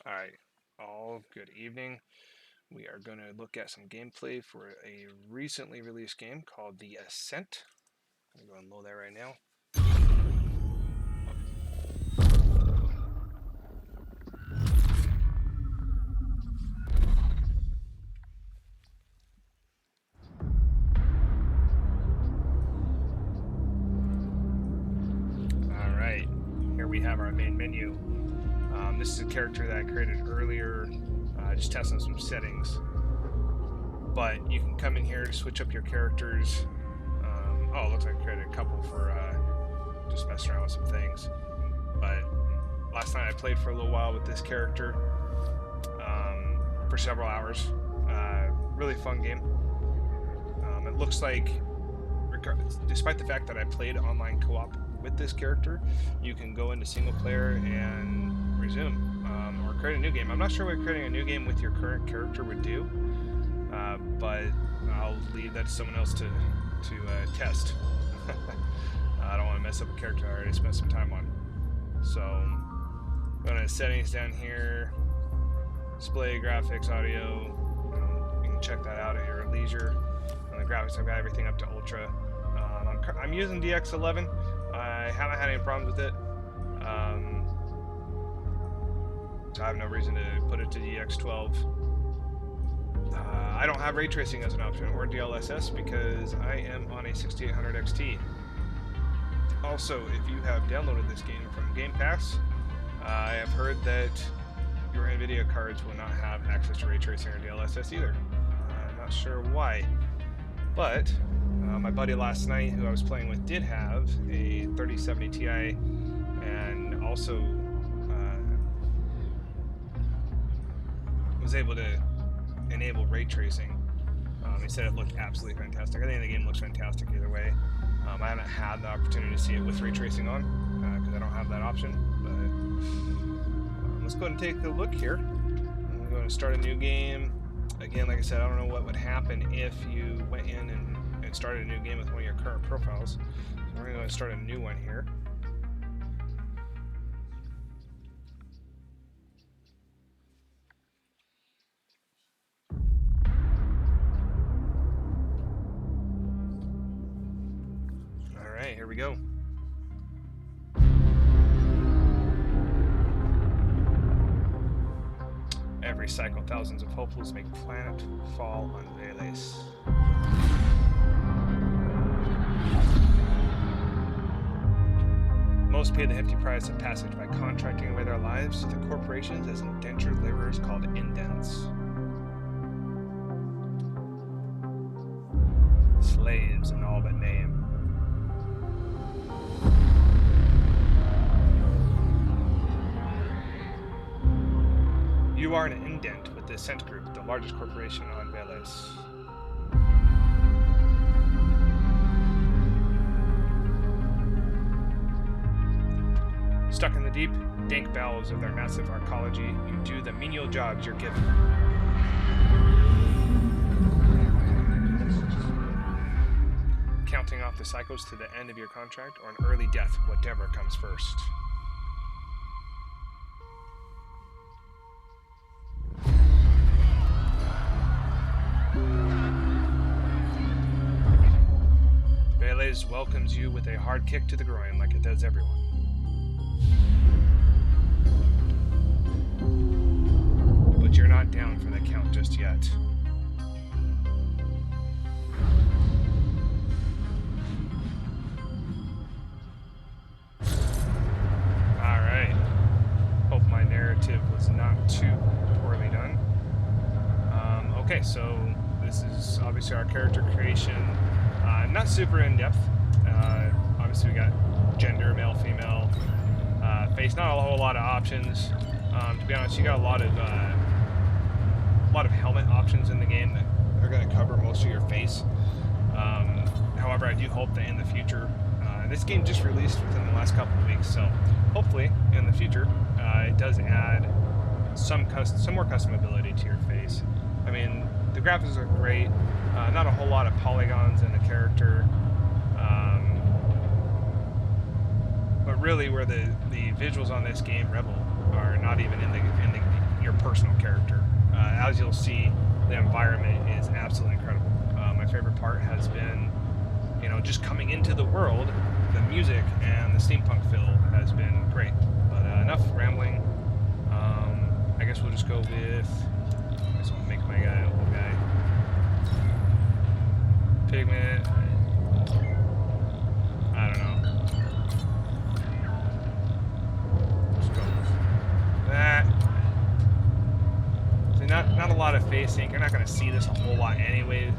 Alright, all good evening. We are going to look at some gameplay for a recently released game called the Ascent. I'm going to load that right now. Alright, here we have our main menu. This is a character that I created earlier, just testing some settings. But you can come in here to switch up your characters. Oh, it looks like I created a couple for just messing around with some things. But last night I played for a little while with this character for several hours. Really fun game. It looks like, despite the fact that I played online co-op with this character, you can go into single player and resume or create a new game. I'm not sure what creating a new game with your current character would do, but I'll leave that to someone else to test. I don't want to mess up a character I already spent some time on. So I'm going to settings down here, display, graphics, audio. You can check that out at your leisure. On the graphics, I've got everything up to ultra. I'm using DX11. I haven't had any problems with it. So I have no reason to put it to DX12. I don't have ray tracing as an option or DLSS because I am on a 6800 XT. Also, if you have downloaded this game from Game Pass, I have heard that your NVIDIA cards will not have access to ray tracing or DLSS either. I'm not sure why, but my buddy last night who I was playing with did have a 3070 Ti and also was able to enable ray tracing. He said it looked absolutely fantastic. I think the game looks fantastic either way. I haven't had the opportunity to see it with ray tracing on because I don't have that option. But let's go ahead and take a look here. I'm going to start a new game. Again, like I said, I don't know what would happen if you went in and started a new game with one of your current profiles. So we're going to go and start a new one here. Alright, here we go. Every cycle, thousands of hopefuls make planet fall on Veles. Most pay the hefty price of passage by contracting away their lives to the corporations as indentured laborers called indents. Slaves in all but name. You are an indent with the Ascent Group, the largest corporation on Veles. Stuck in the deep, dank bowels of their massive arcology, you do the menial jobs you're given. Counting off the cycles to the end of your contract or an early death, whatever comes first. Veles welcomes you with a hard kick to the groin like it does everyone. But you're not down for the count just yet. Alright. Hope my narrative was not too poorly done. Okay, so this is obviously our character creation. Not super in-depth. Obviously we got gender, male, female, face, not a whole lot of options. To be honest, you got a lot of helmet options in the game that are going to cover most of your face. However, I do hope that in the future, this game just released within the last couple of weeks, so hopefully in the future it does add some more customability to your face. I mean, the graphics are great. Not a whole lot of polygons in the character, but really where the visuals on this game revel are not even in the personal character. As you'll see, the environment is absolutely incredible. My favorite part has been, you know, just coming into the world. The music and the steampunk feel has been great. But enough rambling. I guess we'll just go with. I guess I'll make my guy a little guy. Pigment. I don't know. Let's go with that. See, not a lot of face ink. You're not going to see this a whole lot anyway.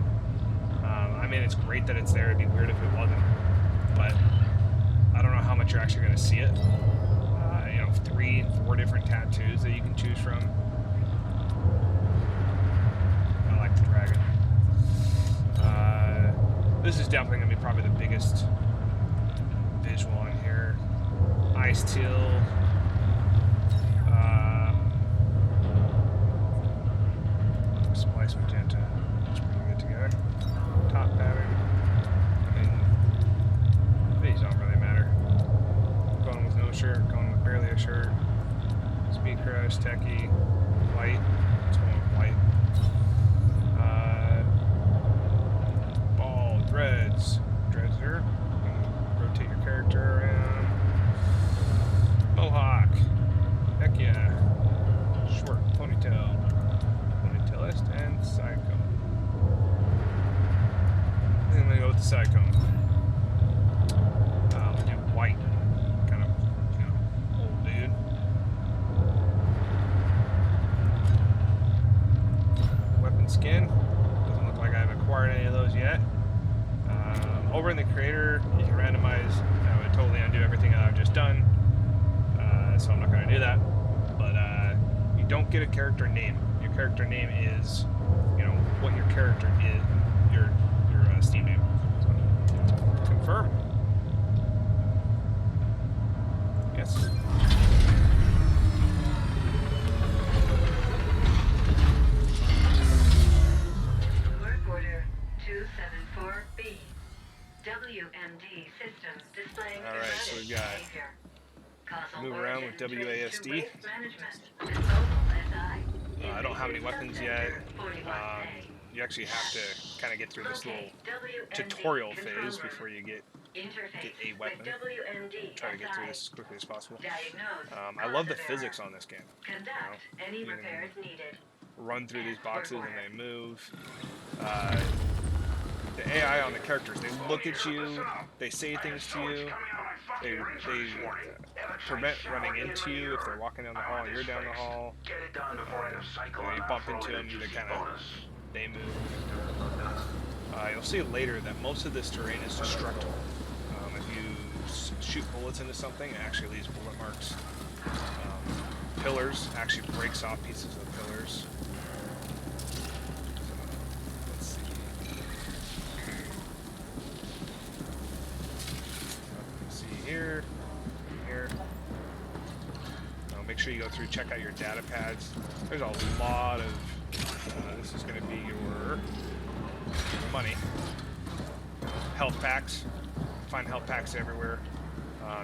I mean, it's great that it's there. It'd be weird if it wasn't. But I don't know how much you're actually going to see it. You know, 3, 4 different tattoos that you can choose from. I like the dragon. This is definitely going to be probably the biggest visual in here. Ice teal. Splice magenta. That's pretty good together. Top pattern. I mean, these don't really matter. Going with no shirt, going with barely a shirt. Speed crush, techie, white. Let's go with white. Ball, dreads. Dreads here. Rotate your character around. Mohawk. Heck yeah. Short ponytail. Ponytailist and side comb. And I'm gonna go with the side comb. We'll do white. Kind of, you know, old dude. Weapon skin. Doesn't look like I've acquired any of those yet. Over in the creator, you can randomize. That would totally undo everything that I've just done. So I'm not going to do that. But you don't get a character name. Your character name is, you know, what your character is. Your Steam name. So, confirm. Yes. Work order 274B. WMD systems displaying Alright, so we've got behavior. move around with WASD. I don't have any weapons yet. You actually have to kind of get through this little tutorial phase before you get a weapon. Try to get through this as quickly as possible. I love the physics on this game. You know, you can run through these boxes and they move. The AI on the characters, they look at you, they say things to you, they prevent running into you if they're walking down the hall and you're down the hall. You bump into them, they move. You'll see later that most of this terrain is destructible. If you shoot bullets into something, it actually leaves bullet marks. Pillars actually breaks off pieces of pillars. Let's see. Here. Make sure you go through, check out your data pads. There's a lot of, this is going to be your money. Health packs. Find health packs everywhere.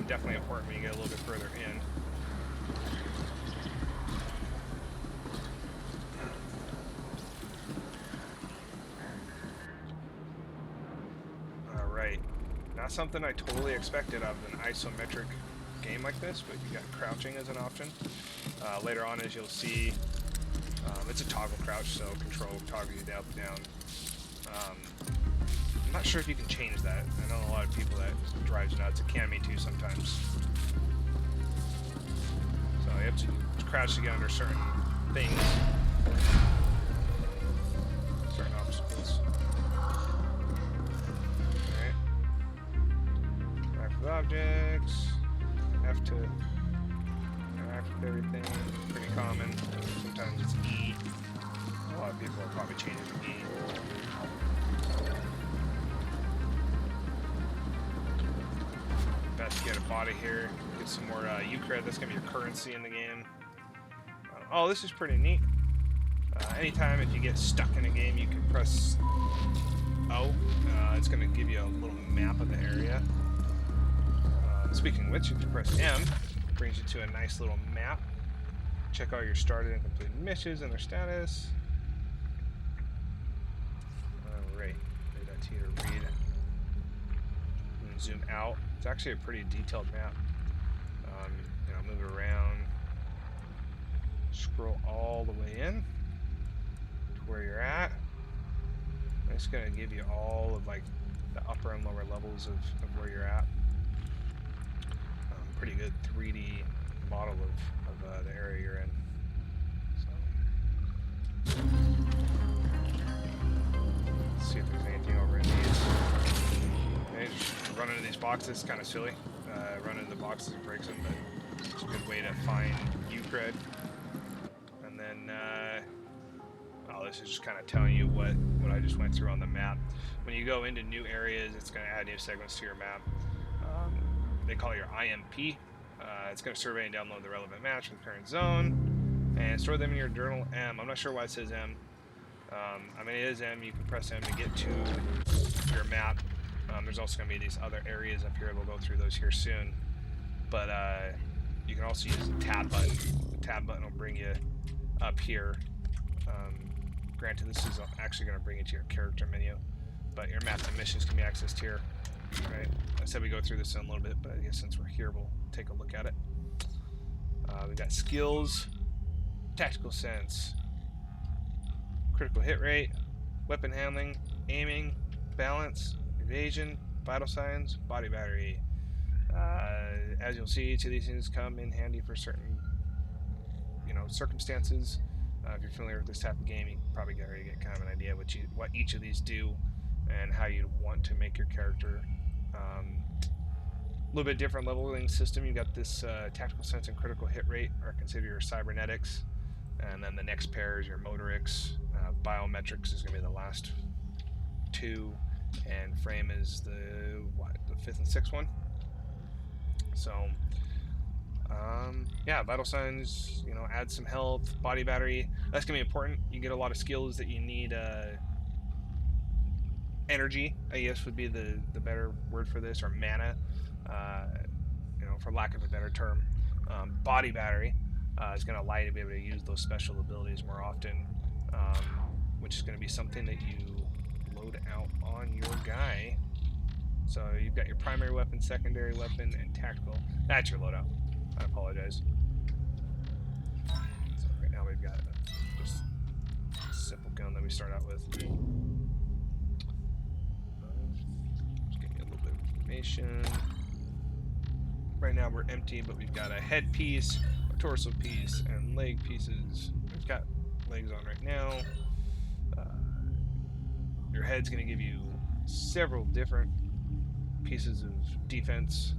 Definitely important when you get a little bit further in. Alright. Not something I totally expected out of an isometric game like this, but you got crouching as an option. Later on, as you'll see, it's a toggle crouch, so control toggle you up, down. I'm not sure if you can change that. I know a lot of people that drives nuts. It can me too sometimes. So you have to crouch to get under certain things, certain obstacles. Alright. Interact with objects. Have to interact with everything. Pretty common. Sometimes it's E. A lot of people are probably changing to E. Best to get a body here. Get some more U-cred. That's gonna be your currency in the game. Oh, this is pretty neat. Anytime if you get stuck in a game, you can press O. It's gonna give you a little map of the area. Speaking of which, if you press M, it brings you to a nice little map. Check all your started and completed missions and their status. Alright, leave that to you to read. And zoom out. It's actually a pretty detailed map. You know, move it around. Scroll all the way in to where you're at. It's going to give you all of like the upper and lower levels of where you're at. Pretty good 3D model of the area you're in. So, let's see if there's anything over in these. Okay, just run into these boxes, kind of silly. Run into the boxes and breaks them, but it's a good way to find U-cred. And then, oh, this is just kind of telling you what I just went through on the map. When you go into new areas, it's going to add new segments to your map. They call it your IMP. It's going to survey and download the relevant maps from the current zone and store them in your journal M. I'm not sure why it says M. I mean, it is M. You can press M to get to your map. There's also going to be these other areas up here. We'll go through those here soon. But you can also use the tab button. The tab button will bring you up here. Granted, this is actually going to bring you to your character menu, but your maps and missions can be accessed here. Right? I said we go through this in a little bit, but I guess since we're here, we'll take a look at it. We've got skills, tactical sense, critical hit rate, weapon handling, aiming, balance, evasion, vital signs, body battery. As you'll see, each of these things come in handy for certain, circumstances. If you're familiar with this type of game, you can probably already get kind of an idea what each of these do and how you want to make your character. A little bit different leveling system. You got this tactical sense and critical hit rate are considered your cybernetics, and then the next pair is your motorics. Biometrics is going to be the last two, and frame is the fifth and sixth one. So yeah, vital signs, add some health, body battery. That's gonna be important. You get a lot of skills that you need. Energy, I guess, would be the better word for this, or mana, for lack of a better term. Body battery is going to allow you to be able to use those special abilities more often, which is going to be something that you load out on your guy. So you've got your primary weapon, secondary weapon, and tactical. That's your loadout. I apologize. So right now we've got just a simple gun that we start out with. Right now we're empty, but we've got a head piece, a torso piece, and leg pieces. We've got legs on right now. Your head's going to give you several different pieces of defense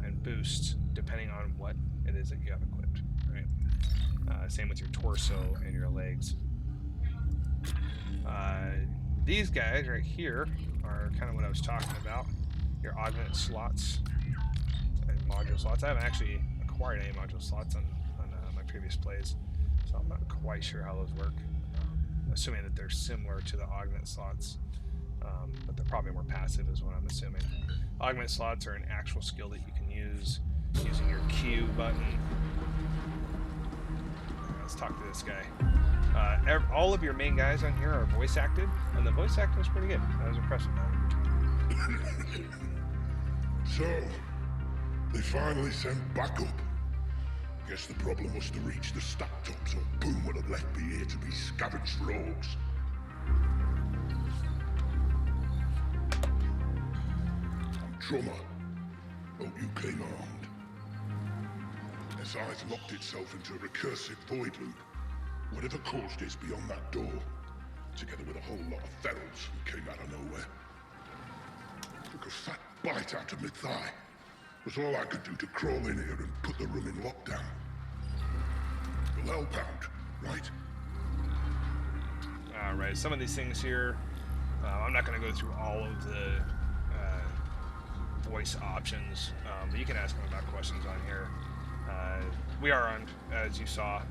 and boost depending on what it is that you have equipped. Right? Same with your torso and your legs. These guys right here are kind of what I was talking about. Your augment slots and module slots. I haven't actually acquired any module slots on my previous plays, so I'm not quite sure how those work. Assuming that they're similar to the augment slots, but they're probably more passive is what I'm assuming. Augment slots are an actual skill that you can use using your Q button. Let's talk to this guy. All of your main guys on here are voice acted, and the voice acting is pretty good. I was impressed with that. So, they finally sent backup. Guess the problem was to reach the stack tops, or Boom would have left me here to be scavenged rogues. Drummer, hope you came armed. SI's locked itself into a recursive void loop. Whatever caused it's beyond that door, together with a whole lot of ferals who came out of nowhere. Took a fat bite out of my thigh. Was all I could do to crawl in here and put the room in lockdown. You'll help out, right? Alright, some of these things here, I'm not going to go through all of the voice options, but you can ask them about questions on here. We are armed, as you saw.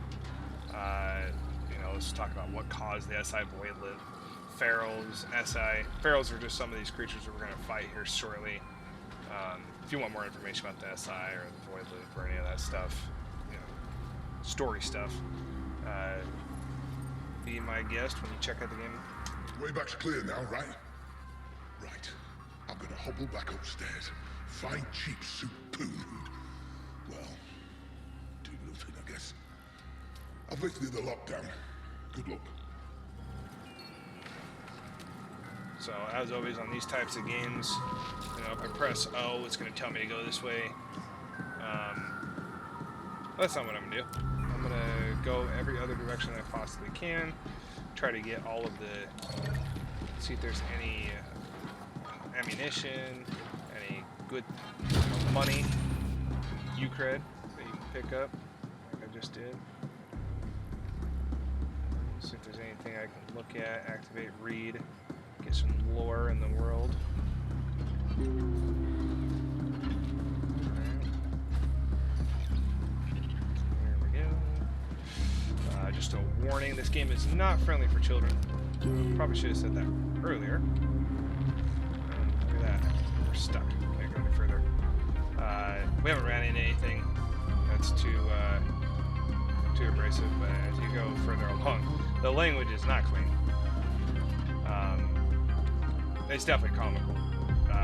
Let's talk about what caused the SI void loop. Ferals, SI. Ferals are just some of these creatures that we're going to fight here shortly. If you want more information about the SI or the void loop or any of that stuff, story stuff. Be my guest when you check out the game. Way back's clear now, right? Right. I'm gonna hobble back upstairs, find cheap soup poon who'd, well, do nothing, I guess. I'll fix the other lockdown. Good luck. So, as always on these types of games, you know, if I press O, it's going to tell me to go this way. That's not what I'm going to do. I'm going to go every other direction I possibly can. Try to get all of the... See if there's any ammunition, any good money, Ukraine that you can pick up, like I just did. See if there's anything I can look at, activate, read. Get some lore in the world. There we go. Just a warning, this game is not friendly for children. Probably should have said that earlier. Look at that. We're stuck. Can't go any further. We haven't ran into anything that's too abrasive, but as you go further along, the language is not clean. It's definitely comical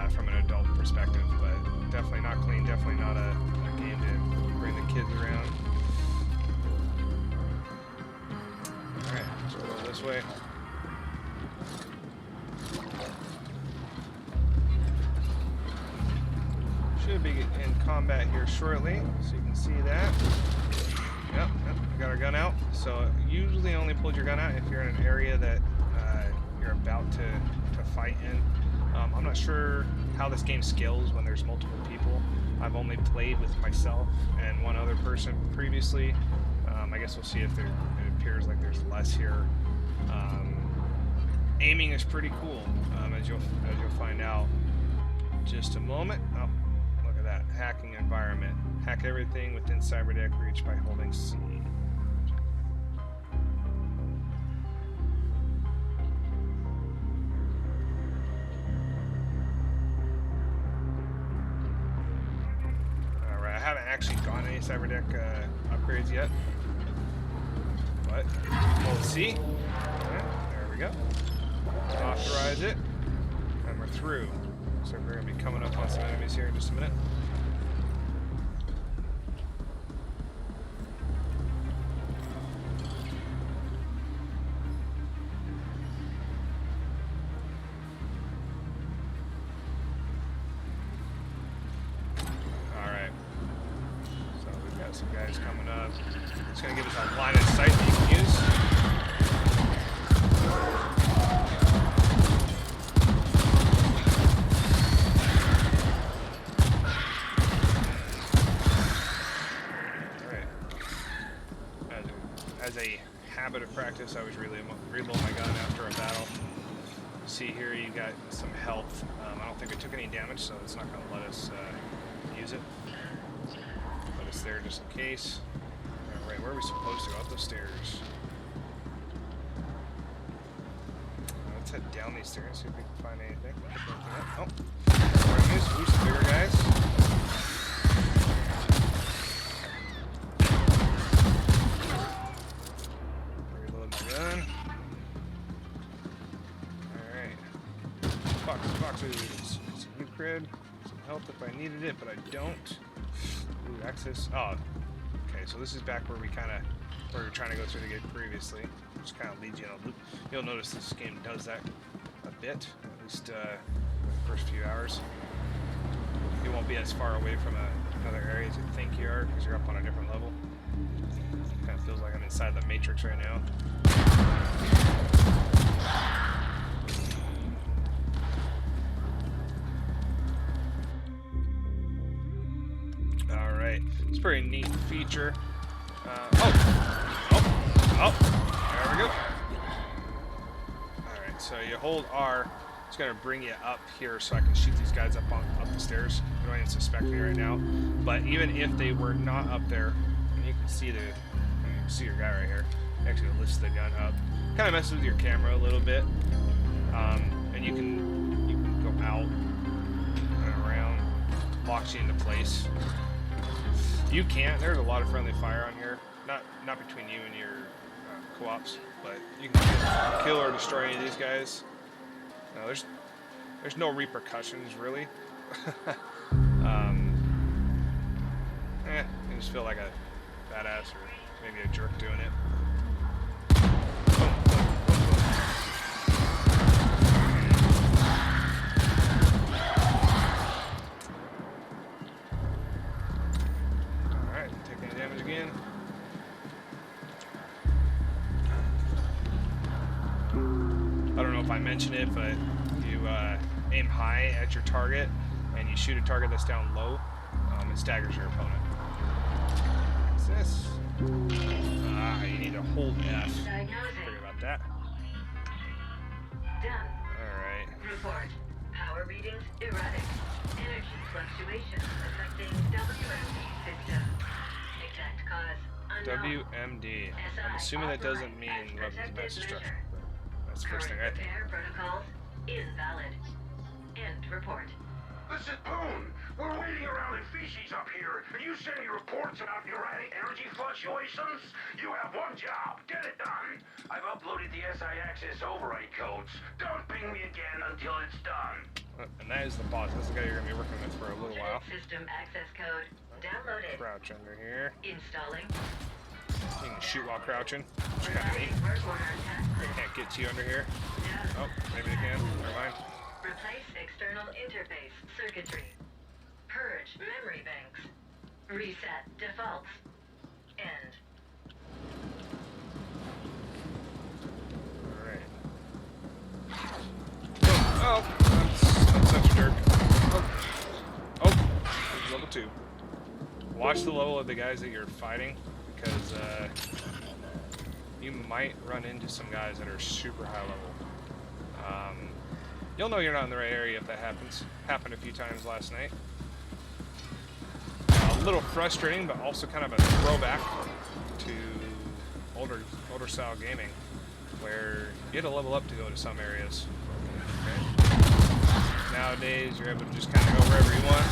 from an adult perspective, but definitely not clean, definitely not a game to bring the kids around. Alright, so we'll go this way. Should be in combat here shortly, so you can see that. Yep, we got our gun out. So usually only pull your gun out if you're in an area that you're about to fight in. I'm not sure how this game scales when there's multiple people. I've only played with myself and one other person previously. I guess we'll see if it appears like there's less here. Aiming is pretty cool, as you'll find out in just a moment. Oh, look at that, hacking environment. Hack everything within cyberdeck reach by holding C. I haven't actually gotten any cyberdeck upgrades yet, but we'll see. There we go. Authorize it, and we're through. So we're going to be coming up on some enemies here in just a minute. Some guys coming up. It's going to give us a line of sight that you can use. Alright. As a habit of practice, I always reload my gun after a battle. See here, you got some health. I don't think it took any damage, so it's not going to let us use it. There just in case. Alright, where are we supposed to go? Up the stairs. Let's head down these stairs, see if we can find anything. Oh, more enemies. Ooh, some bigger guys. Reload my gun. Alright. Boxes. Some new cred. Some health if I needed it, but I don't. Ooh, access. Oh, okay. So this is back where we were trying to go through the gate previously. Just kind of leads you in a loop. You'll notice this game does that a bit, at least the first few hours. You won't be as far away from another area as you think you are because you're up on a different level. Kind of feels like I'm inside the Matrix right now. It's a pretty neat feature. Oh, there we go. Alright, so you hold R, it's going to bring you up here so I can shoot these guys up the stairs. They don't even suspect me right now. But even if they were not up there, and you can see your guy right here. Actually lifts the gun up. Kind of messes with your camera a little bit. And you can go out and around, locks you into place. You can't. There's a lot of friendly fire on here. Not not between you and your co-ops, but you can kill or destroy any of these guys. No, there's no repercussions really. You just feel like a badass or maybe a jerk doing it. Alright, taking damage again. I don't know if I mentioned it, but you aim high at your target and you shoot a target that's down low, it staggers your opponent. What's this? You need to hold F. Sorry about that. Done. Alright. Report. Power readings erratic. Energy fluctuations affecting WMD system. Exact cause unknown. WMD. I'm assuming that doesn't mean weapons of mass destruction, but that's the first thing I think. Repair protocols invalid. End report. Listen, Boone, we're waiting around in feces up here, and you send me reports about erratic energy fluctuations? You have one job. Get it done. I've uploaded the SI access override codes. Don't ping me again until it's done. And that is the boss. That's the guy you're going to be working with for a little while. System access code downloaded. Crouch under here. Installing. You can shoot while crouching, which is kind of neat. They can't get to you under here. Oh, maybe they can. Never mind. Replace external interface circuitry. Purge memory banks. Reset defaults. End. Alright. Oh, that's such a jerk. Oh, level 2. Watch the level of the guys that you're fighting, because you might run into some guys that are super high level. You'll know you're not in the right area if that happens. Happened a few times last night. A little frustrating, but also kind of a throwback to older style gaming, where you had to level up to go to some areas. Okay? Nowadays, you're able to just kind of go wherever you want.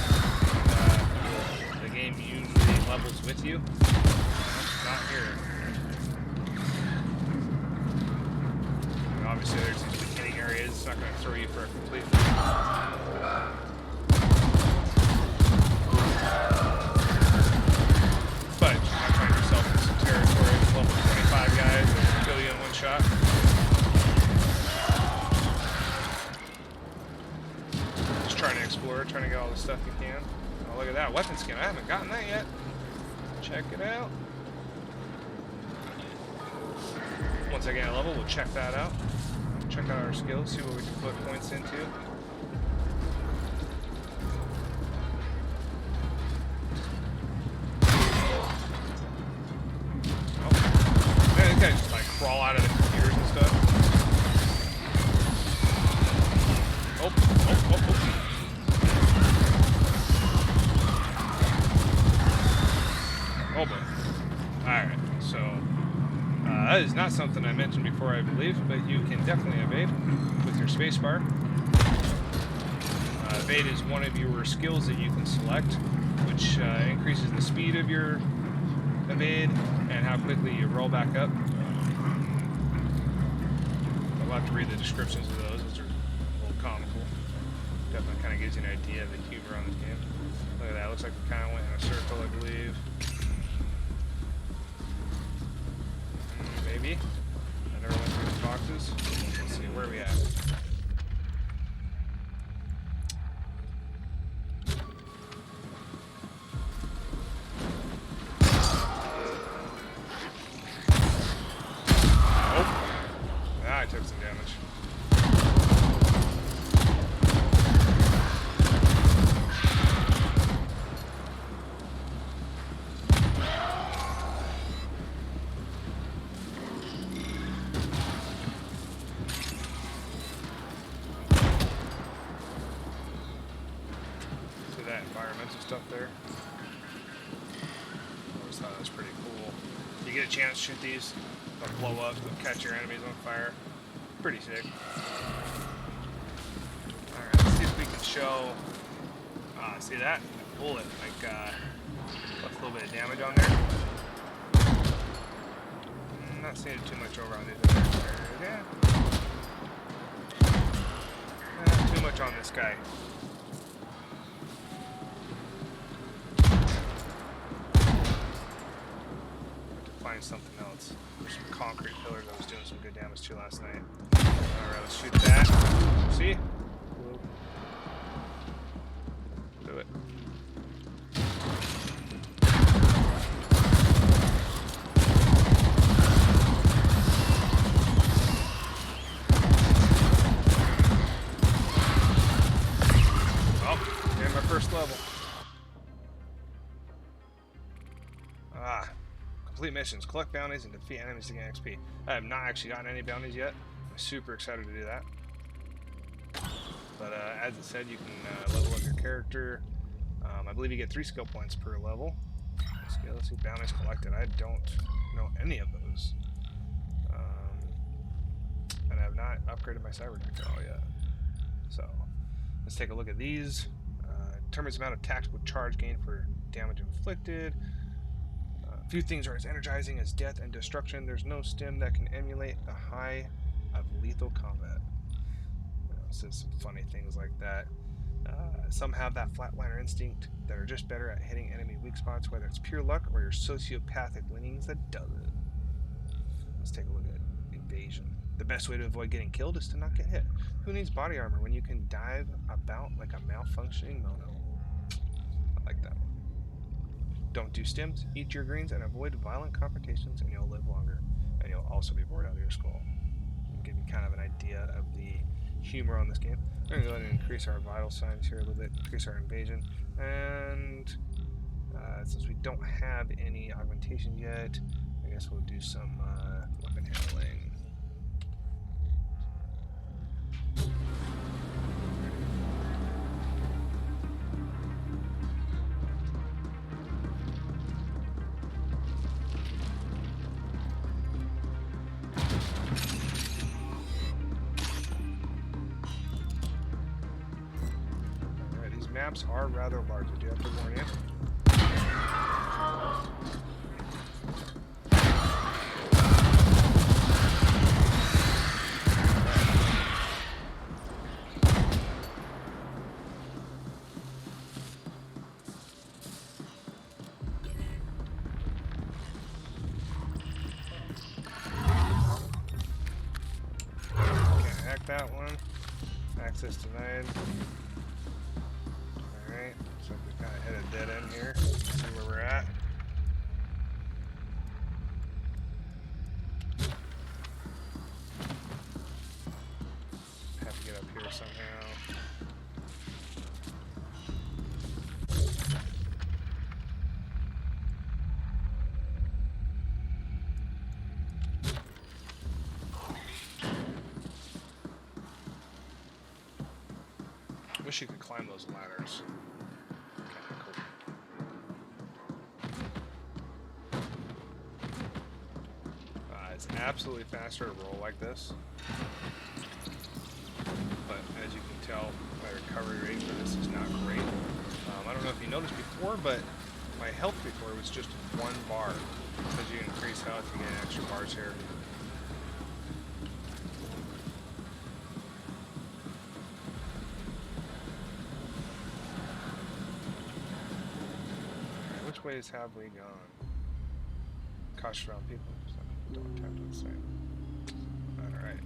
The game usually levels with you. Not here. And obviously, there's these beginning areas. It's not going to throw you for a complete. But you might find yourself in some territory with level 25 guys that will kill you in one shot. Just trying to explore, trying to get all the stuff you can. Oh, look at that weapon skin. I haven't gotten that yet. Check it out. Once I gain a level, we'll check that out. Check out our skills, see what we can put points into. Oh. Man, these guys just like crawl out of the computers and stuff. Oh. Oh boy. Alright, so that is not something I mentioned before, I believe, but you can definitely evade with your spacebar. Evade is one of your skills that you can select, which increases the speed of your evade and how quickly you roll back up. I'll have to read the descriptions of those. Those are a little comical. Definitely kind of gives you an idea of the humor on this game. Look at that. Looks like we kind of went in a circle, I believe. Maybe. I never went through these boxes. Let's see, where are we at? Oh! Ah, I took some damage. Environmental stuff there. I always thought that was pretty cool. You get a chance to shoot these, they'll blow up, they'll catch your enemies on fire. Pretty sick. Alright, let's see if we can show. See that? Bullet, like, left a little bit of damage on there. I'm not seeing too much over on these other areas. Yeah. Not too much on this guy. Find something else. There's some concrete pillars I was doing some good damage to last night. Alright, let's shoot that. See? Do it. Oh, and my first level. Complete missions, collect bounties, and defeat enemies to gain XP. I have not actually gotten any bounties yet. I'm super excited to do that. But as it said, you can level up your character. I believe you get 3 skill points per level. Let's see, bounties collected. I don't know any of those. And I have not upgraded my cyber deck at all yet. So let's take a look at these. Determines the amount of tactical charge gained for damage inflicted. Few things are as energizing as death and destruction. There's no stim that can emulate the high of lethal combat. It says some funny things like that. Some have that flatliner instinct that are just better at hitting enemy weak spots, whether it's pure luck or your sociopathic leanings that does it. Let's take a look at invasion. The best way to avoid getting killed is to not get hit. Who needs body armor when you can dive about like a malfunctioning mono? I like that one. Don't do stims, eat your greens, and avoid violent confrontations, and you'll live longer. And you'll also be bored out of your skull. I'll give you kind of an idea of the humor on this game. We're going to go ahead and increase our vital signs here a little bit, increase our invasion. And since we don't have any augmentation yet, I guess we'll do some weapon handling. Maps are rather large, I do have to warn you. Can't hack that one. Access denied. Alright, so we kind of hit a dead end here. See where we're at. Have to get up here somehow. Wish you could climb those ladders. It's absolutely faster to roll like this, but as you can tell, my recovery rate for this is not great. I don't know if you noticed before, but my health before was just 1 bar. So as you increase health, you get extra bars here. Which ways have we gone? Cautious around people. So don't tap to the same. Alright.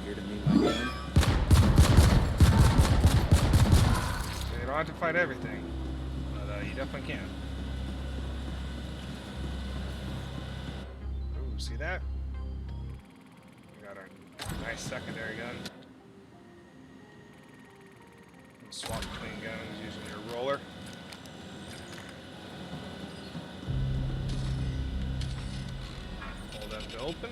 Here to meet my game. So you don't have to fight everything, but you definitely can. Ooh, see that? We got our nice secondary gun. Swap between guns using your roller. Hold them to open.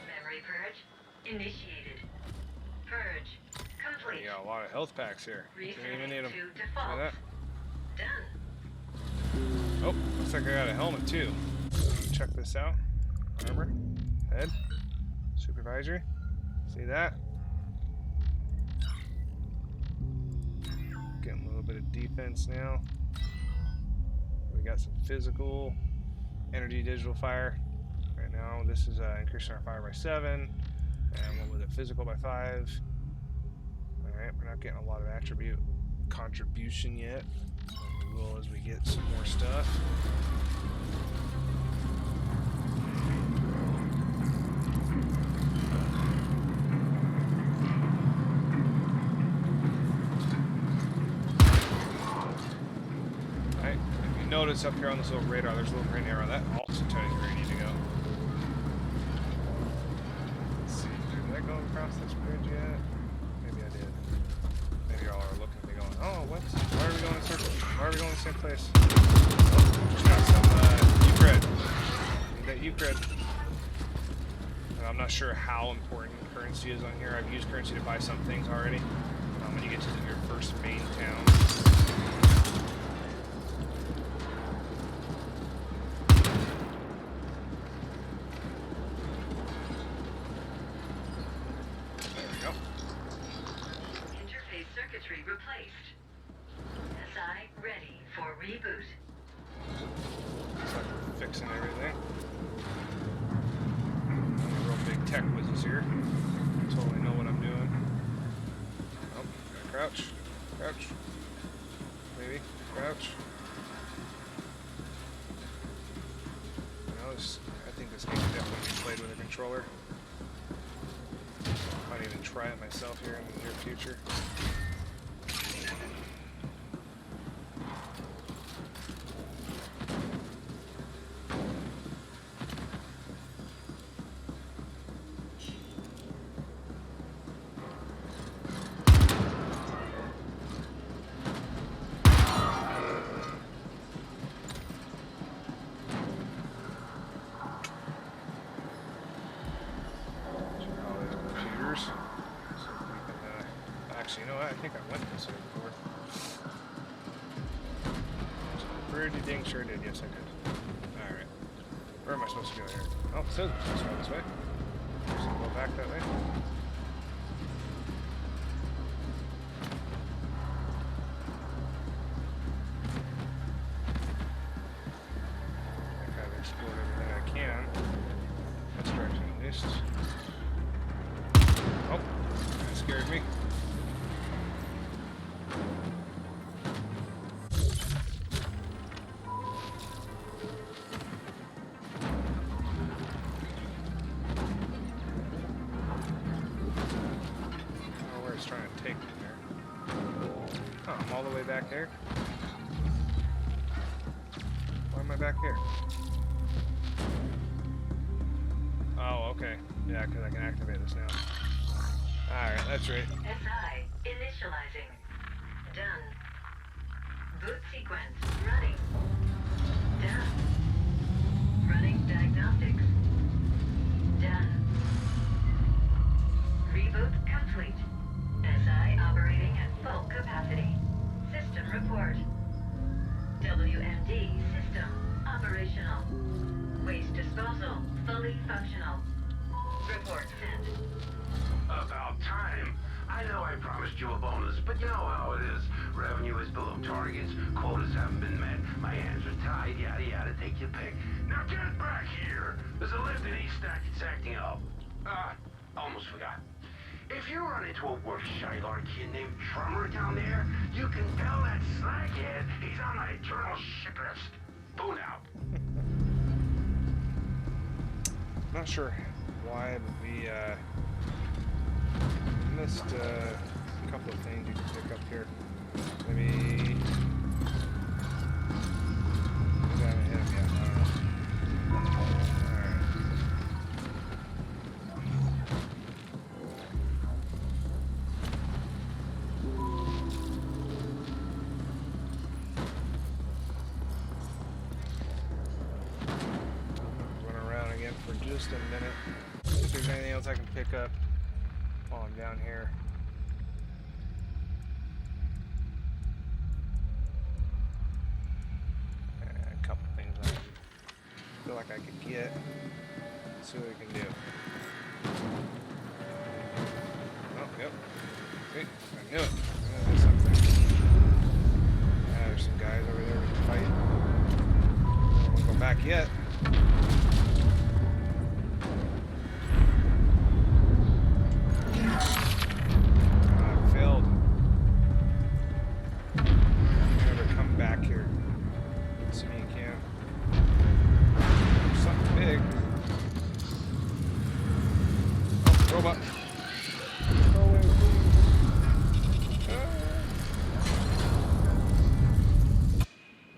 Memory purge initiated. Purge complete. You got a lot of health packs here. Didn't even need them. To Look default. at that. Done. Oh, looks like I got a helmet too. Check this out. Armor, head, supervisory. See that? Getting a little bit of defense now. We got some physical energy digital fire. Right now, this is increasing our fire by 7. And what was it? Physical by 5. Alright, we're not getting a lot of attribute contribution yet. We will as we get some more stuff. Alright, if you notice up here on this little radar, there's a little green arrow. That also tells you where you need to go. Let's see, did I go across this bridge yet? Maybe I did. Maybe y'all are looking at me going, oh, what? Why are we going in circles? Why are we going in the same place? Oh, just got some U-cred. Need that U-cred. I'm not sure how important currency is on here. I've used currency to buy some things already. When you get to your first main town. Replaced. SI ready for reboot. Looks like we're fixing everything. I'm a real big tech whizzes here. Totally know what I'm doing. Oh, gotta crouch. Crouch. Maybe. Crouch. No, I think this game can definitely be played with a controller. Might even try it myself here in the near future. Actually, you know what? I think I went this way before. Pretty dang sure did. Yes, I did. Alright. Where am I supposed to go here? Oh, it says I'm supposed to go this way. So go back that way. I think I've explored everything I can. That's direction at least. Oh, that scared me. Trying to take me there. Oh, I'm all the way back there. Why am I back here? Oh, okay. Yeah, because I can activate this now. Alright, that's right. SI initializing. Done. Boot sequence running. Done. Running diagnostics. Done. Reboot complete. SI operating at full capacity. System report. WMD system operational. Waste disposal fully functional. Report sent. About time. I know I promised you a bonus, but you know how it is. Revenue is below targets, quotas haven't been met, my hands are tied, yada yada, take your pick. Now get back here! There's a lift in East Stack that's acting up. Almost forgot. If you run into a work Shilar kid named Drummer down there, you can tell that slackhead he's on the eternal ship list. Boon out. Not sure why, but we missed a couple of things you can pick up here. Maybe I haven't hit him yet. I don't know. Alright. Run around again for just a minute. See if there's anything else I can pick up while I'm down here. A couple things I feel like I could get. Let's see what we can do. Yep. Wait, I knew it. I knew there's something. There's some guys over there we can fight. I won't go back yet. I failed. Never come back here. See me again. There's something big. Oh, robot. Go away, please.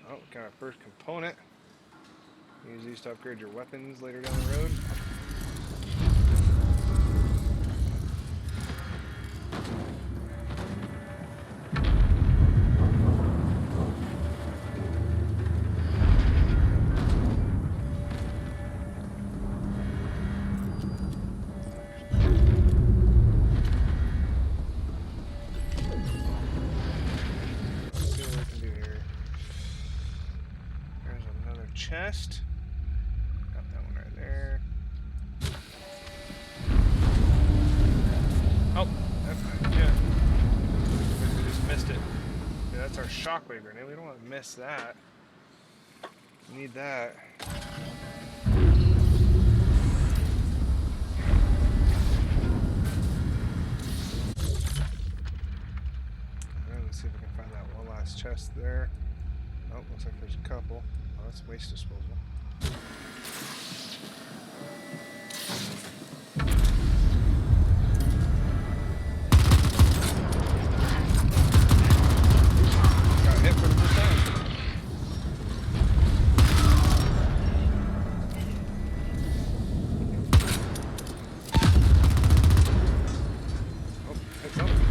Oh, got our first component. Use these to upgrade your weapons later down the road. Chest. Got that one right there. Oh, that's yeah. We just missed it. Yeah, that's our shockwave grenade. We don't want to miss that. We need that. Alright, let's see if we can find that one last chest there. Oh, looks like there's a couple. Oh, that's waste disposal. Got hit for the first time. Oh, hit something.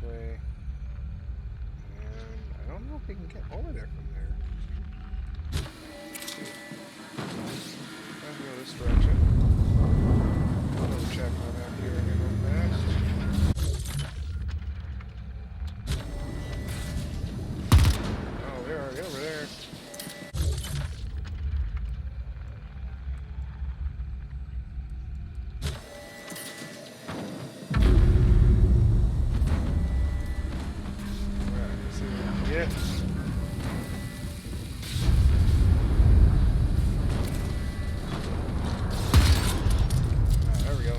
Way, and I don't know if we can get over there from there. I'll go this direction. I'll check on out here and go fast. Oh, they're already over there. Yeah. There we go.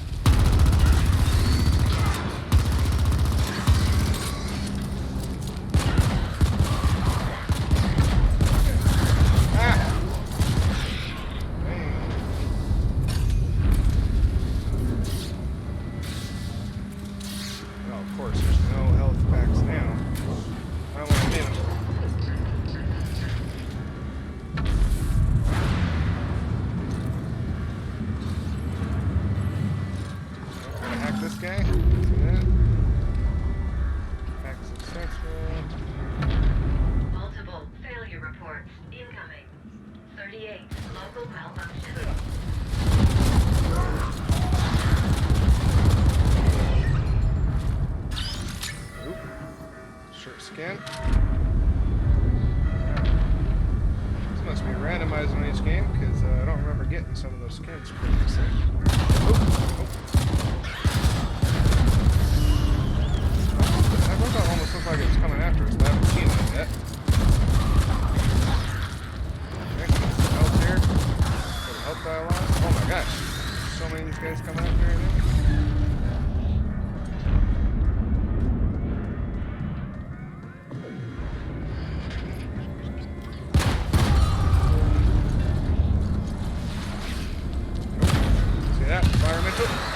Ah! Dang. Well, of course, there's no health packs now. I don't want to hit him. I'm gonna hack this guy. See that? Hack successful. Multiple failure reports incoming. 38 local malfunction. Shirt skin. This must be randomized on each game because I don't remember getting some of those skins previously. That robot almost looked like it was coming after us, but I haven't seen it yet. Okay, health here. Got a health dial on. Oh my gosh. So many of these guys coming after me.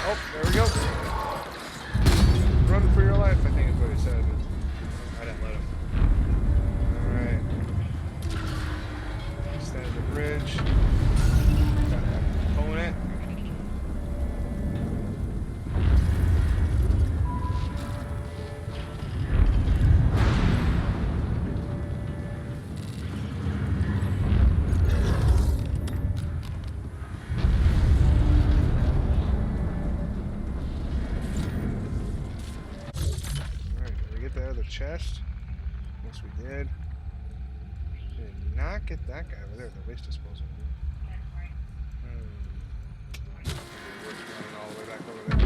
Oh, there we go. Run for your life, I think is what he said. I didn't let him. Alright. Stand bridge. Gotta have an opponent. Alright, did we get that other chest? Yes, we did. Did not get that guy over there at the waste disposal. Worth running all the way back over there.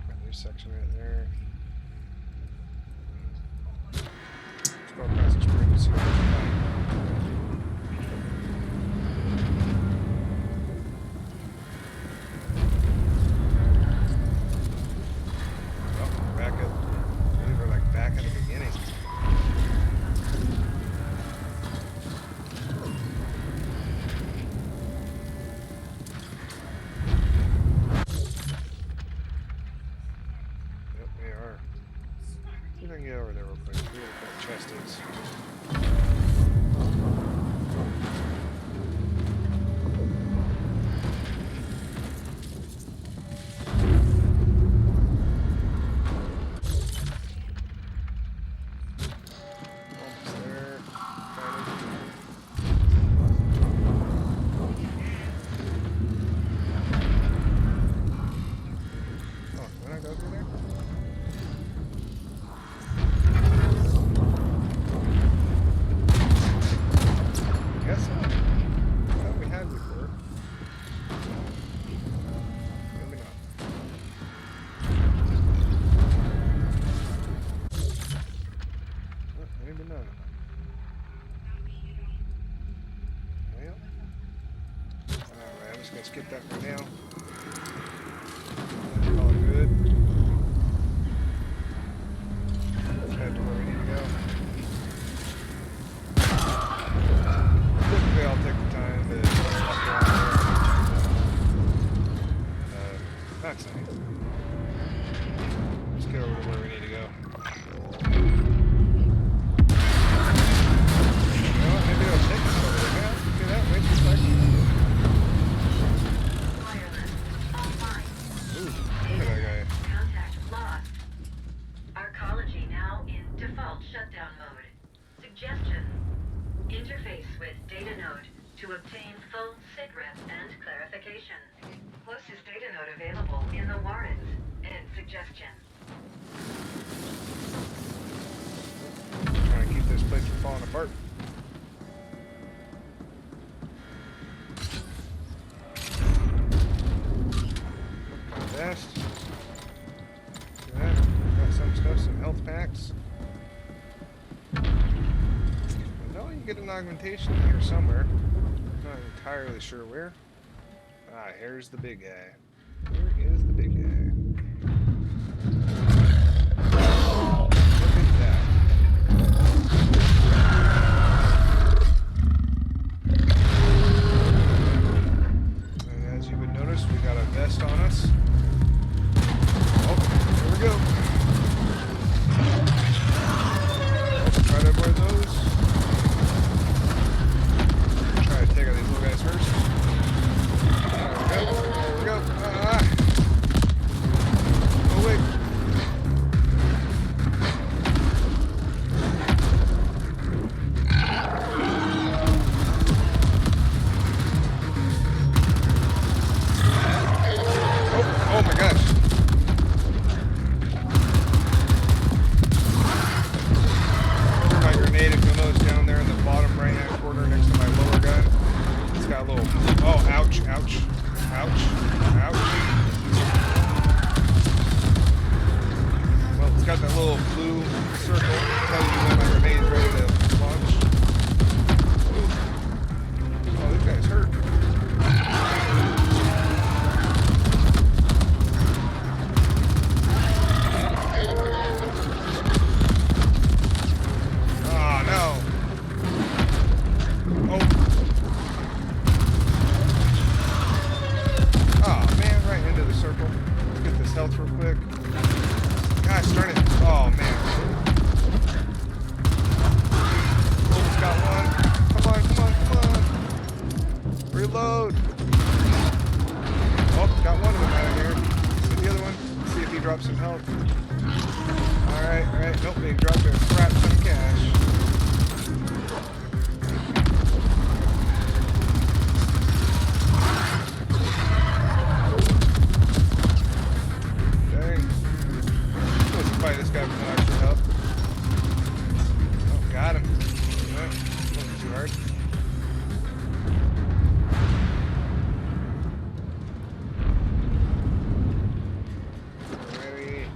Got a new section right there. Let's go across this bridge and see what we can find. Oh, back at, I believe we're like back at the beginning. Yep, we are. See if I can get over there real quick. See what that chest is. Almost there. Kind of. Oh, did I go through there? Guess so. I thought we had before. Maybe not. Oh, maybe not. Well. Alright, I'm just gonna skip that for now. Call it good. Let's head to where we need to go. Typically, I'll take the time to walk around there. That's nice. Let's get over to where we need to go. You know what? Maybe it'll take us over there. Yeah, do that. Wait just a second. Wireless. Offline. Ooh, look at that guy. Contact lost. Arcology now in default shutdown mode. Suggestion. Interface with data node to obtain full sitrep and clarification. Closest data node available in the warrants. End suggestion. Trying to keep this place from falling apart. My best. See that? Got some stuff, some health packs. I know you get an augmentation here somewhere. Not entirely sure where. Ah, here's the big guy. Here is the big guy. Look at that. And as you would notice, we got a vest on us. Oh, here we go. Let's try to avoid those. Try to take out these little guys first. There we go. There we go. quick. Gosh darn it. Oh, man. Almost got one. Come on, come on, come on. Reload. Oh, got one of them out of here. See the other one? See if he drops some health. Alright, alright. Nope, they dropped a crap ton of cash. Fight this guy with no extra help. Oh, got him. Wasn't too hard. Ready.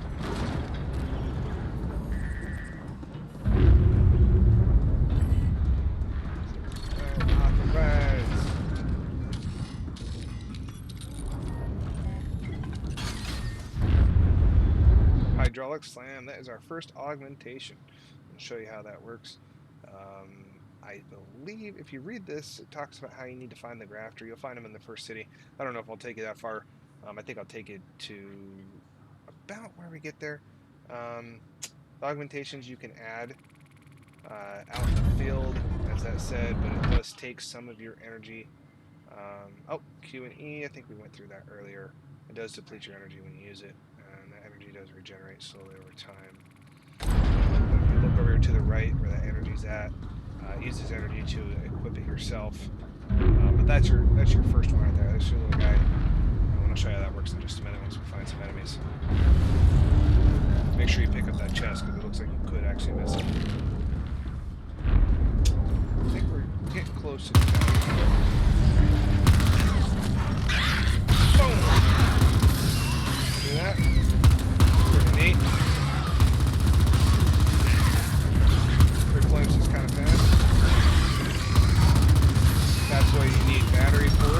Hydraulic slam. That is our first augmentation. I'll show you how that works. I believe if you read this, it talks about how you need to find the grafter. You'll find them in the first city. I don't know if I'll take it that far. I think I'll take it to about where we get there. The augmentations you can add out in the field, as that said, but it does take some of your energy. Oh, Q and E, I think we went through that earlier. It does deplete your energy when you use it. That energy does regenerate slowly over time. But if you look over here to the right where that energy's at, it uses energy to equip it yourself. But that's your first one right there. That's your little guy. And I'll show you how that works in just a minute once we find some enemies. Make sure you pick up that chest because it looks like you could actually miss it. I think we're getting close to the town. Boom! See that? Pretty neat. Quick flames is kind of fast. That's what you need battery for.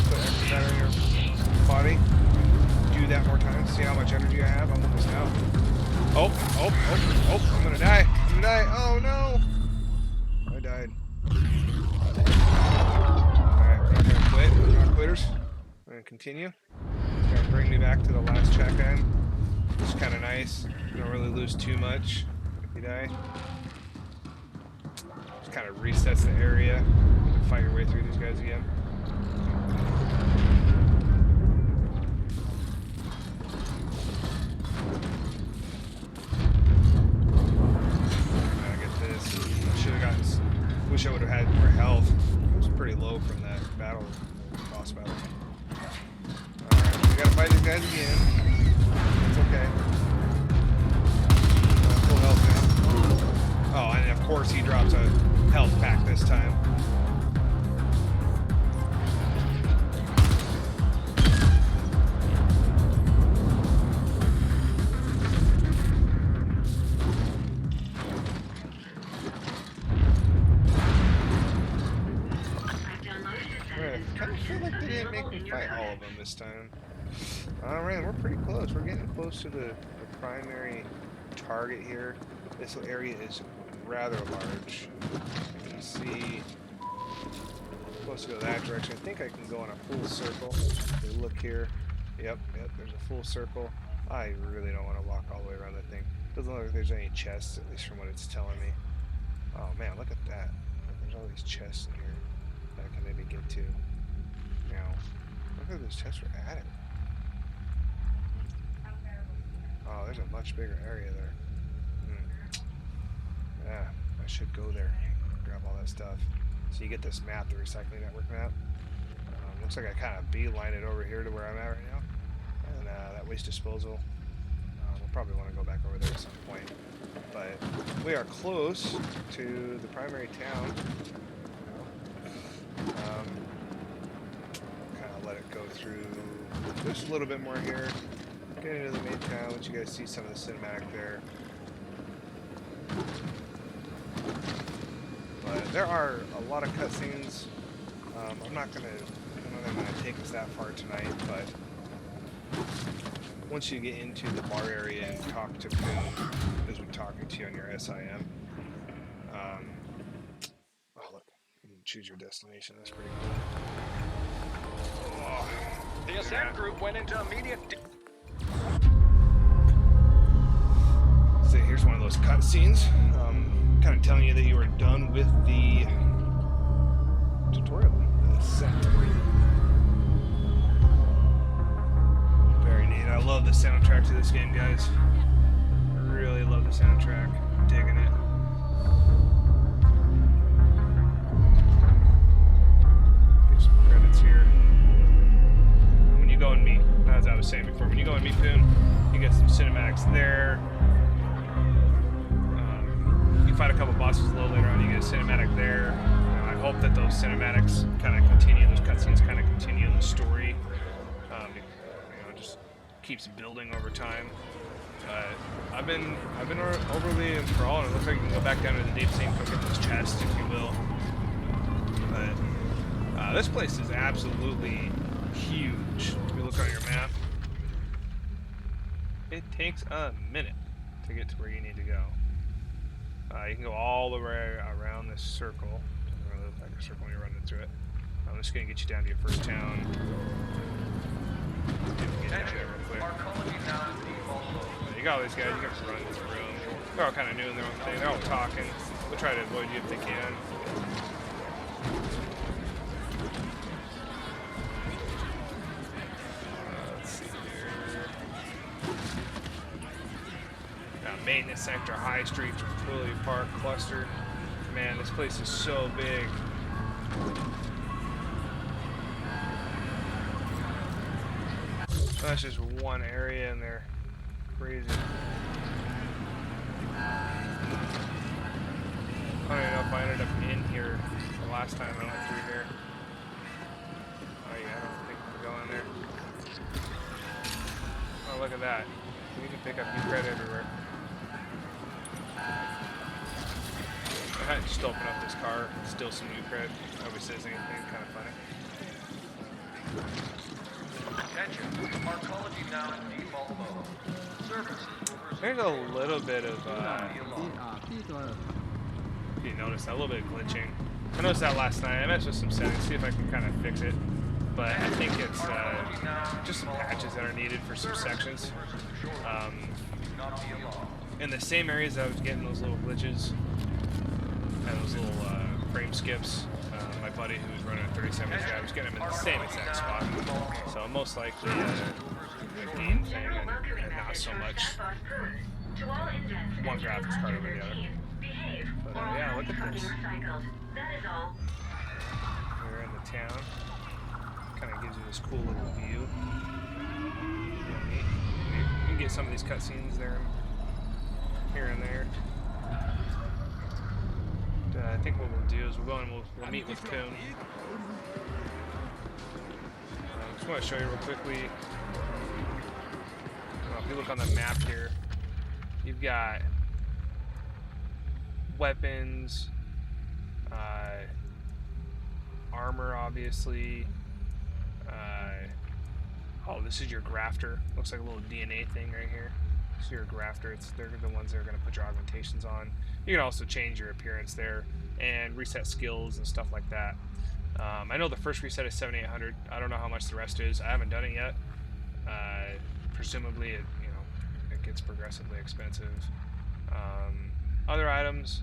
Put extra battery in your body. Do that more times. See how much energy I have? I'm almost out. Oh, I'm gonna die. I'm gonna die. Oh no! I died. Alright, we're not gonna quit. We're not quitters. We're gonna continue. It's gonna bring me back to the last check-in. It's kind of nice. You don't really lose too much if you die. Just kind of resets the area. You can fight your way through these guys again. Gotta get this. I should have gotten. Wish I would have had more health. It was pretty low from that battle, boss battle. Alright, we gotta fight these guys again. It's okay. Full health now. Oh, and of course he drops a health pack this time. Fight all of them this time. Alright, we're pretty close. We're getting close to the primary target here. This area is rather large. You can see I'm supposed to go that direction. I think I can go in a full circle. If you look here. Yep, there's a full circle. I really don't want to walk all the way around that thing. Doesn't look like there's any chests, at least from what it's telling me. Oh man, look at that. There's all these chests in here that I can maybe get to. Now, look at those chests we're at it. Oh, there's a much bigger area there. Yeah, I should go there. Grab all that stuff. So you get this map, the recycling network map. Looks like I kind of beeline it over here to where I'm at right now. And that waste disposal. We'll probably want to go back over there at some point. But we are close to the primary town. Kind of let it go through just a little bit more here. Get into the main town, let you guys see some of the cinematic there. But there are a lot of cutscenes. I don't know if I'm gonna take us that far tonight, but once you get into the bar area and talk to Boone, who's been talking to you on your SIM. Oh look, you can choose your destination. That's pretty cool. Oh, the Ascent group went into immediate those cutscenes, kind of telling you that you are done with the tutorial. Ascent. Very neat. I love the soundtrack to this game, guys. Really love the soundtrack. Digging it. Get some credits here. When you go and meet, as I was saying before, when you go and meet Poon, you get some cinematics there. You fight a couple bosses a little later on, you get a cinematic there. I hope that those cinematics kind of continue, those cutscenes kind of continue in the story. Just keeps building over time. I've been overly enthralled. It looks like you can go back down to the deep sink, go get this chest, if you will. But this place is absolutely huge. If you look on your map, it takes a minute to get to where you need to go. You can go all the way around this circle. Doesn't really look like a circle when you're running through it. I'm just going to get you down to your first town. Get down there real quick. You got all these guys, you can run through them. They're all kind of doing their own thing. They're all talking. They'll try to avoid you if they can. Let's see here. Maintenance sector, High Street, Twilly Park, Cluster. Man, this place is so big. That's just one area in there. Crazy. I don't even know if I ended up in here the last time I went through here. Oh yeah, I don't think we're going there. Oh, look at that. You can pick up new credit everywhere. I had to just open up this car, steal some new credit. Nobody says anything, kind of funny. Attention, arcology now in default mode. Services. There's a little bit of, if you notice, a little bit of glitching. I noticed that last night. I messed with some settings, see if I can kind of fix it. But I think it's just some patches that are needed for some sections. In the same areas I was getting those little glitches, and those little frame skips, my buddy who was running a 37-inch guy was getting them in the same exact spot. So most likely a game thing and not so much one graphics card over the other. But yeah, look at this. We're in the town. Kind of gives you this cool little view. You can get some of these cutscenes there, here and there. I think what we'll do is we'll go and we'll meet with Poon. Just want to show you real quickly. If you look on the map here, you've got weapons, armor, obviously. Oh, this is your grafter. Looks like a little DNA thing right here. So your grafter, they're the ones that are going to put your augmentations on. You can also change your appearance there and reset skills and stuff like that. I know the first reset is 7,800. I don't know how much the rest is. I haven't done it yet. Presumably, it gets progressively expensive. Other items,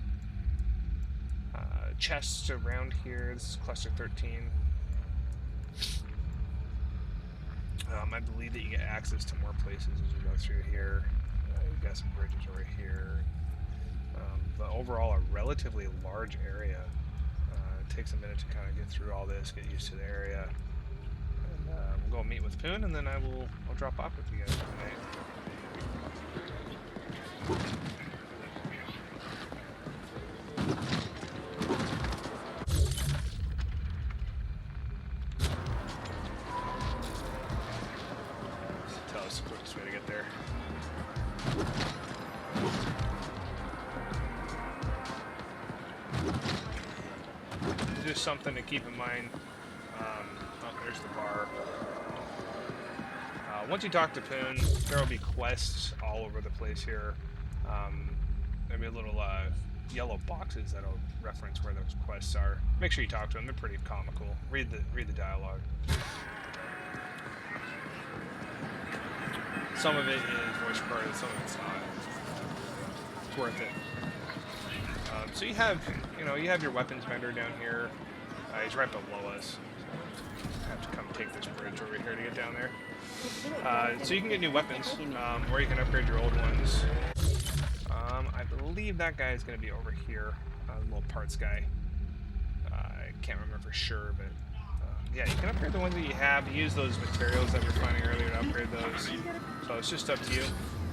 chests around here. This is cluster 13. I believe that you get access to more places as you go through here. You've got some bridges over here. But overall, a relatively large area. It takes a minute to kind of get through all this, get used to the area. And we'll go meet with Poon, and then I'll drop off with you guys tonight. Tell us the quickest way to get there. Just something to keep in mind. Oh, there's the bar. Once you talk to Poon, there will be quests all over the place here. There'll be little yellow boxes that'll reference where those quests are. Make sure you talk to them; they're pretty comical. Read the dialogue. Some of it is voice recorded, some of it's not. worth it. So you have your weapons vendor down here. He's right below us. I have to come take this bridge over here to get down there. So you can get new weapons, or you can upgrade your old ones. I believe that guy is going to be over here, the little parts guy. I can't remember for sure, but yeah, you can upgrade the ones that you have. Use those materials that we were finding earlier to upgrade those. So it's just up to you.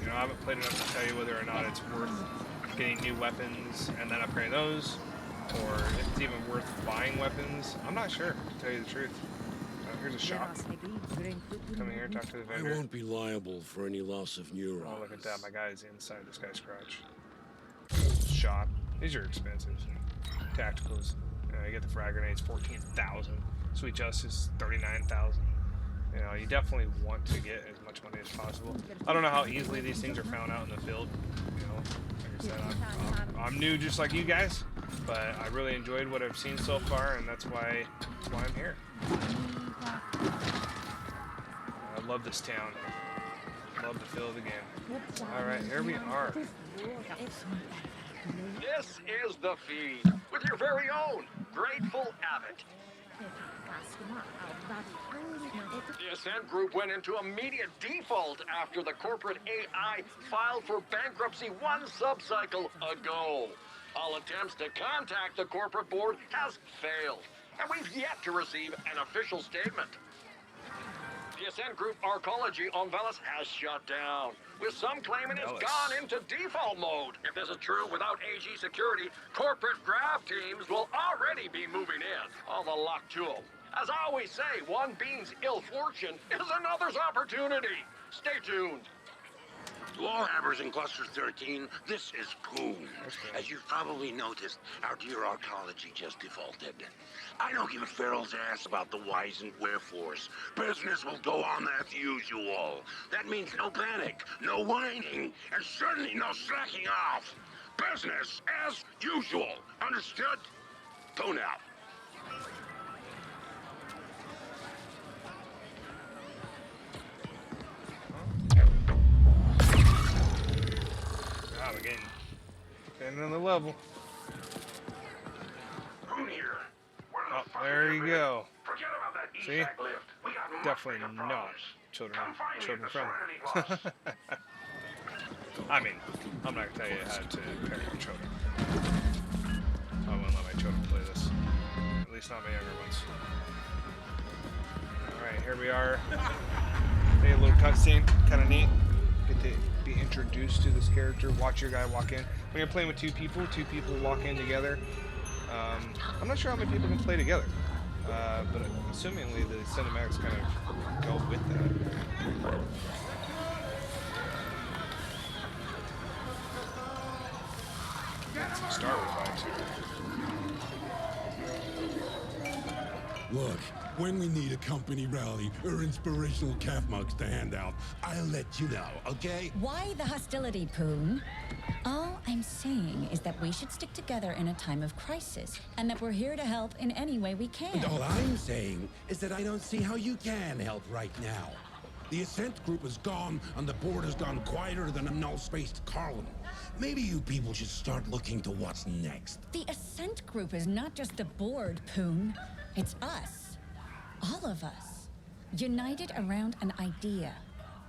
You know, I haven't played enough to tell you whether or not it's worth getting new weapons and then upgrade those, or if it's even worth buying weapons. I'm not sure, to tell you the truth. Here's a shop. Come here, talk to the vendor. I won't be liable for any loss of neurons. Oh, look at that. My guy's inside this guy's crotch. Shop. These are expensive. Tacticals. You get the frag grenades, 14,000. Sweet Justice, 39,000. You know, you definitely want to get as much money as possible. I don't know how easily these things are found out in the field. You know, like I said, I'm new just like you guys, but I really enjoyed what I've seen so far, and that's why I'm here. I love this town. Love the feel of the game. Alright, here we are. This is the feed with your very own Grateful Abbott. The Ascent Group went into immediate default after the corporate AI filed for bankruptcy one subcycle ago. All attempts to contact the corporate board has failed, and we've yet to receive an official statement. The Ascent Group arcology on Velis has shut down, with some claiming it's gone into default mode. If this is true, without AG security, corporate grav teams will already be moving in. All the luck to them. As I always say, one being's ill fortune is another's opportunity. Stay tuned. To all hammers in Cluster 13, this is Poon. As you've probably noticed, our dear arcology just defaulted. I don't give a Farrell's ass about the whys and wherefores. Business will go on as usual. That means no panic, no whining, and certainly no slacking off. Business as usual. Understood? Poon out. Getting on the level. Poon here. Oh, there you go. Forget about that See? E-side lift. We got much Definitely bigger not problems. children Come find me friendly. at the Serenity Loss. I mean, I'm not gonna tell you how to parent your children. I wouldn't let my children play this. At least not my younger ones. Alright, here we are. Maybe a little cutscene, kinda neat. Get to be introduced to this character, watch your guy walk in. When you're playing with two people walk in together. I'm not sure how many people can play together, but assumingly the cinematics kind of go with that. Got some Star Wars vibes here. Look, when we need a company rally or inspirational calf mugs to hand out, I'll let you know, okay? Why the hostility, Poon? All I'm saying is that we should stick together in a time of crisis, and that we're here to help in any way we can. And all I'm saying is that I don't see how you can help right now. The Ascent Group is gone, and the board has gone quieter than a null-spaced column. Maybe you people should start looking to what's next. The Ascent Group is not just the board, Poon. It's us. All of us. United around an idea.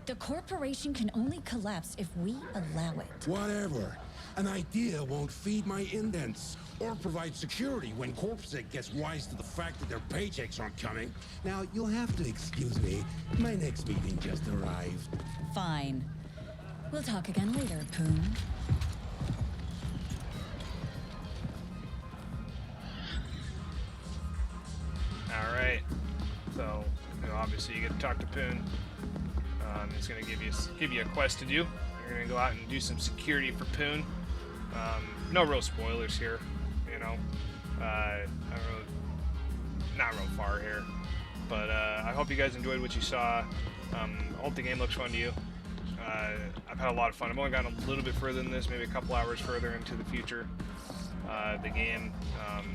The corporation can only collapse if we allow it. Whatever. An idea won't feed my indents or provide security when Corpsec gets wise to the fact that their paychecks aren't coming. Now, you'll have to excuse me. My next meeting just arrived. Fine. We'll talk again later, Poon. Alright, so, obviously you get to talk to Poon. It's going to give you a quest to do. You're going to go out and do some security for Poon. No real spoilers here, not real far here. But I hope you guys enjoyed what you saw. I hope the game looks fun to you. I've had a lot of fun. I've only gotten a little bit further than this, maybe a couple hours further into the future. The game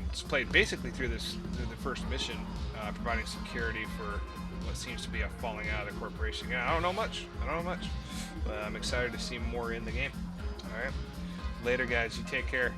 it's played basically through the first mission, providing security for what seems to be a falling out of the corporation. Yeah, I don't know much, but I'm excited to see more in the game. All right, Later, guys. You take care.